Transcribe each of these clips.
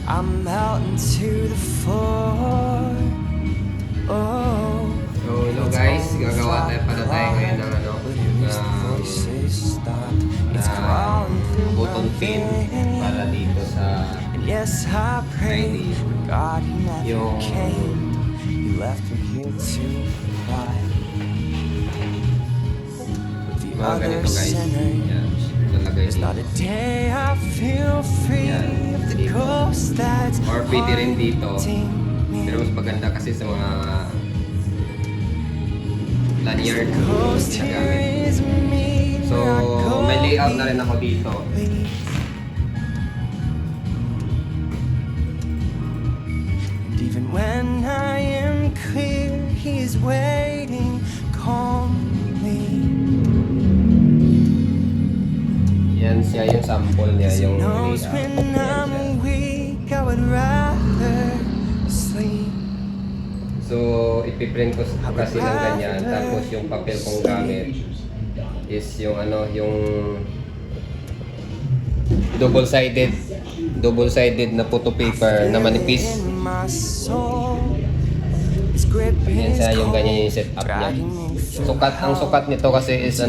I'm melting to the floor. Oh. So hello guys, gagawa pala tayo ngayon ng button pin para dito sa Yes, I pray God he never yung came. He left me here to cry with the mga other ganito guys. sinners. Yan, lalagay There's not a dito. day I feel free of the ghost that's Or pwede rin dito. haunting me. Pero mas maganda kasi sa mga lanyard na Ghost here gamit. is me. So where I go may layout na rin ako dito. leads. And even when I am clear, he is waiting calmly. Yan siya yung sample niya, He yung knows layout. when Yan I'm siya. weak, I would rather sleep. So, ipiprint ko kasi ng ganyan. Tapos yung papel kong gamit is yung yung double-sided na photo paper na manipis. In my soul, his grip Yan is siya, yung ganyan cold, yung setup niya. dragging me through Ang sukat nito kasi is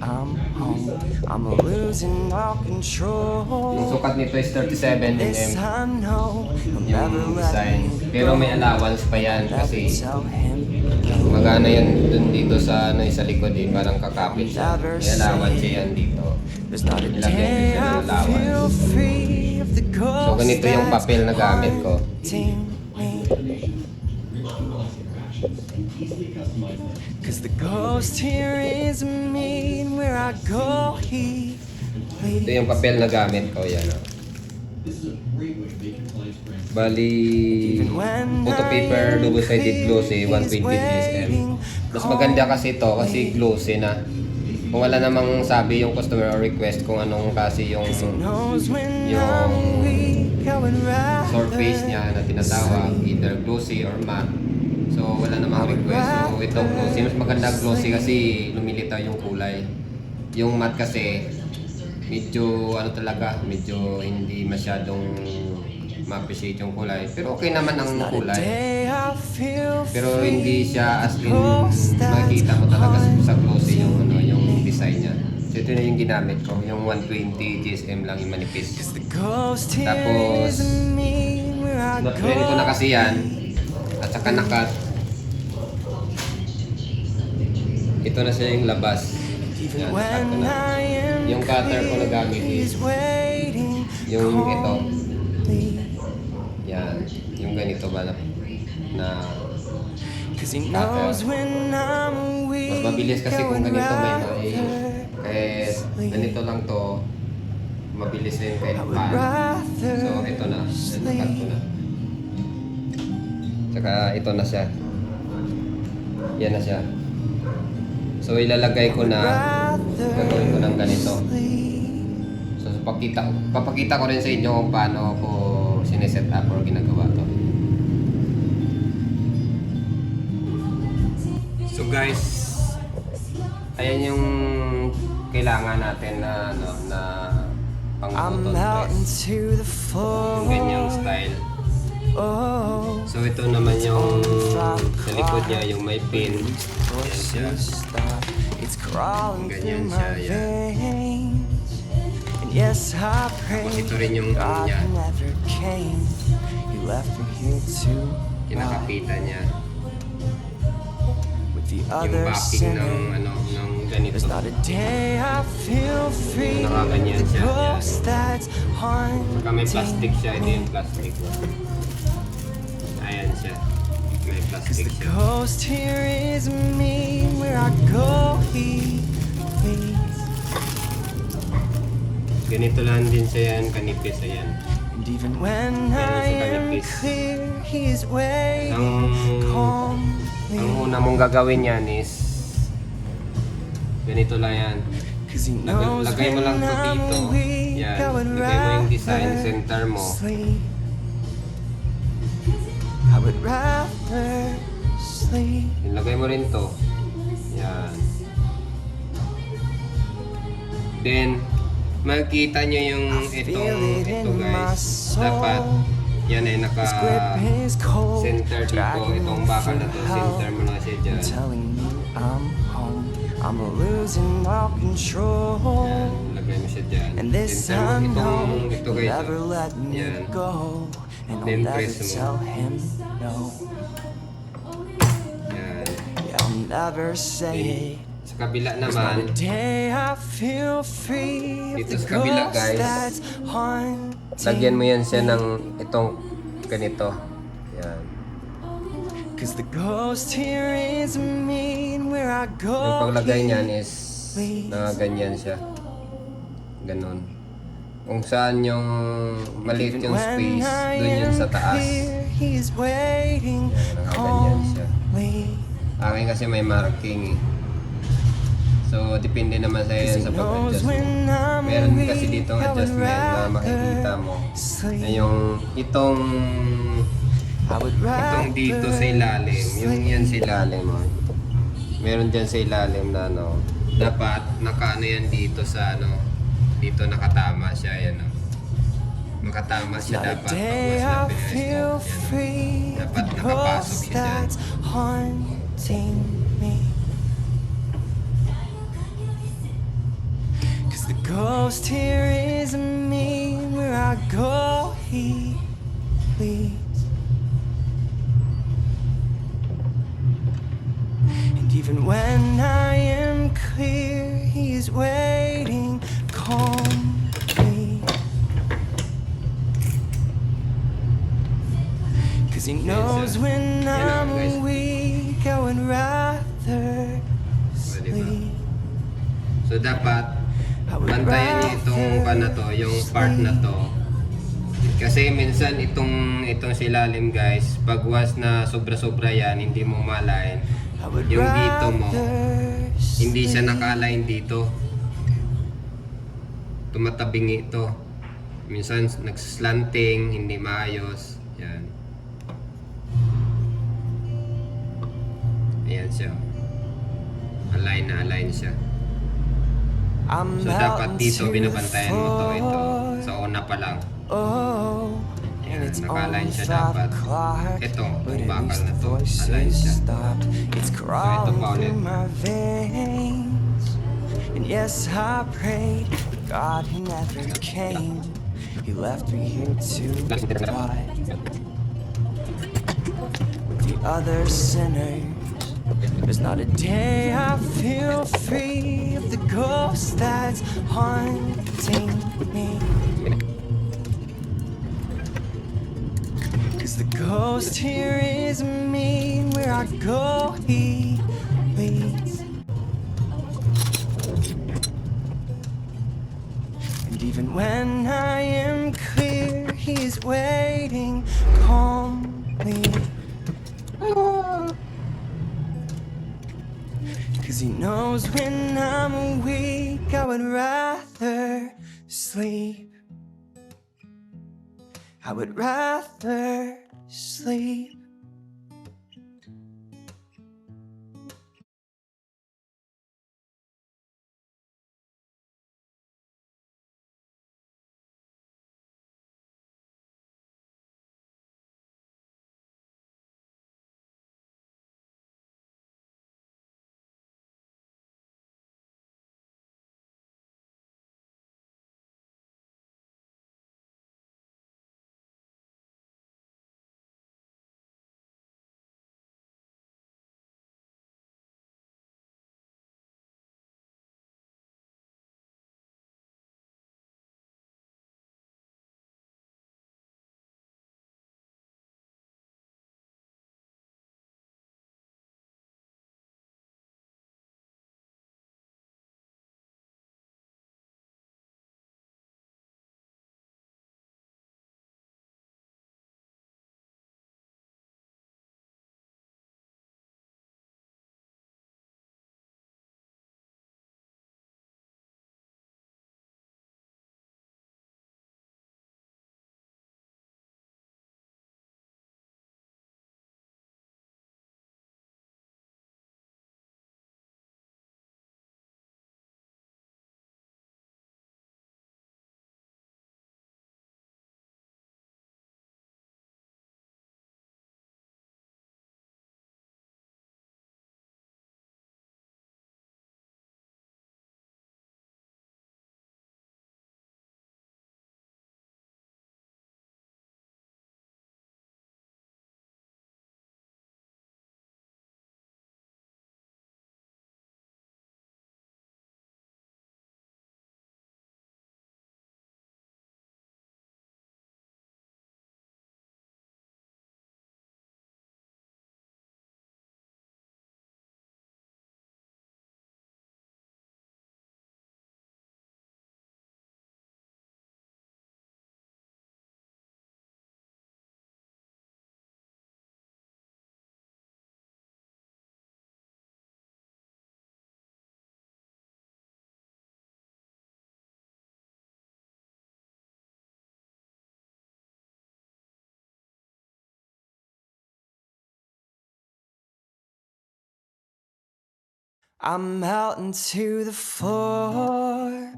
I'm home, I'm losing all control. yung sukat nito is 37 This mm I know, I'll yung never let design. me Pero may go. allowance pa yan Never kasi tell him no. magana yan dun dito sa sa likod parang kakapit siya. May allowance siya yan dito. There's not a Nilagyan ko day siya ng I feel allowance. free of the ghost. So ganito yung papel na gamit ko. haunting me. Cause the ghost here is me, and where I go he Ito leads. yung papel na gamit ko, yan o. Bali, photo paper, double-sided glossy, 120 GSM. Mas maganda kasi ito, kasi glossy na. Kung wala namang sabi yung customer or request kung anong kasi yung Knows when I'm weak, I would rather surface niya na tinatawag, either glossy or matte. So wala namang request. So itong glossy, mas maganda glossy kasi lumilitaw yung kulay. Yung matte kasi medyo talaga, medyo hindi masyadong ma-appreciate yung kulay. Pero okay naman ang Not a kulay. day I feel Pero free. hindi siya as in makikita mo talaga sa glossy yung yung design niya. So ito na yung ginamit ko, yung 120 GSM lang yung manipis. Cause the ghost here Tapos, is me, where I go. na-print ko na kasi yan. At saka nakat. Ito na siya yung labas. Even Yan, nakat ko when na. I am Yung cutter ko na gamit he's is waiting yung ito. calmly. Yan. Yung ganito ba na Cause he knows when I'm weak, mas mabilis kasi I kung would ganito may rather ganito lang to mabilis rin kahit I would paano. rather So ito na, nakat ko na. Tsaka ito na siya. Yan na siya. So ilalagay ko na, gagawin ko ng ganito. So papakita ko rin sa inyo kung paano ko sineset up or ginagawa to. So guys, ayan yung kailangan natin na na pang I'm button melting press. to the floor. Yung ganyang style. Oh, So ito naman yung sa likod niya, yung may pin. Ayan siya. voices stop. It's crawling Ganyan through siya, my yan. veins. And yes, I pray Tapos ito rin yung God niya. never came. You left me here to die Kinakapitan niya. with the Yung other backing ng sinners. ng ganito. There's not a day I feel free. Nakaganyan The siya, ghost that's Saka may plastic siya, ito haunting yung plastic. Ayan siya. May Cause plastic the siya. ghost here is me, where I go he leads. Ganito lang din siya yan, kanipis ayan. And even when Ganyan I siya am kanipis. clear, he is waiting Ang calmly. una mong gagawin yan is ganito lang yan. Cause he knows Lagay mo lang when to dito. I'm weak, Yan. I would Lagay mo yung design, rather center mo. sleep. I would rather sleep. Ilagay mo rin to. Yan. Then, makikita nyo yung ito guys. Dapat yan ay His grip is cold, naka-center dito. dragging Itong me bakal na through to, hell, center mo na siya dyan. telling me I'm home. I'm losing all control, Yan, lagay mo siya dyan. and this Center I mo know ito will guys. never let me Yan. go, and I'll Then never press mo. tell him no. Yan. Yeah, I'll never say it. Sa kabila There's not a naman, day I feel free of Dito the sa kabila, ghost guys, that's haunting lagyan mo yan siya me. ng itong ganito. Yan. 'Cause the ghost here is me, and where I Yung go paglagay he niyan is na ganyan siya. Ganon. Kung saan yung maliit yung space, dun yun sa taas. he is waiting Nakaganyan siya. calmly. Akin kasi may marking eh. So, depende naman sa iyo 'Cause he sa knows pag-adjust mo. when I'm Meron kasi weak, ditong I would adjustment na makikita rather mo. Na sleep. yung itong I would dito sa ilalim, yung yan sa ilalim mo. Meron dyan sa ilalim na ano, dapat nakaano yan dito sa ano, dito nakatama siya yan oh. Nakatama siya Not a dapat day pag I mas na feel yan, oh. free of Dapat the nakapasok ghost siya dyan. that's haunting me. 'Cause the ghost here is me, where I go he leads. And even when I am clear, he is waiting calmly. 'Cause he knows when Yan na, guys. I'm weak, I would rather sleep. So dapat I would bantayan niyo itong rather na to, yung part na to. Kasi minsan itong silalim guys, pag once na sobra-sobra yan, hindi mo malain. I would Yung dito mo, rather hindi siya sleep. naka-align dito. Tumatabing ito. Minsan nagslanting, hindi maayos. Yan. Ayan siya. Align na align siya. I'm So dapat melting dito to the binabantayan mo to ito. floor. Sa una pa lang. Oh, and Yan, it's naka-align only siya 5 dapat. o'clock, Ito, but yung at bakal least na the to, align voices siya. stopped. It's crawling pa ulit. through my veins. And yes, I prayed, but God, He never came. He left me here to die with the other sinners. There's not a day I feel free of the ghost that's haunting me. 'Cause the ghost here is me, where I go he leads. And even when I am clear, he is waiting calmly. 'Cause he knows when I'm weak, I would rather sleep. I would rather sleep. I'm melting to the floor.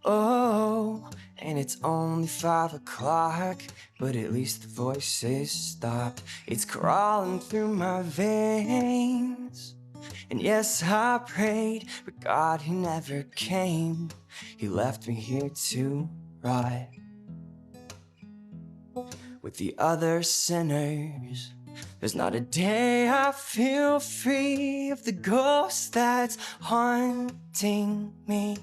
Oh, and it's only 5 o'clock, but at least the voice is stopped. It's crawling through my veins. And yes, I prayed, but God, He never came. He left me here to rot with the other sinners. There's not a day I feel free of the ghost that's haunting me.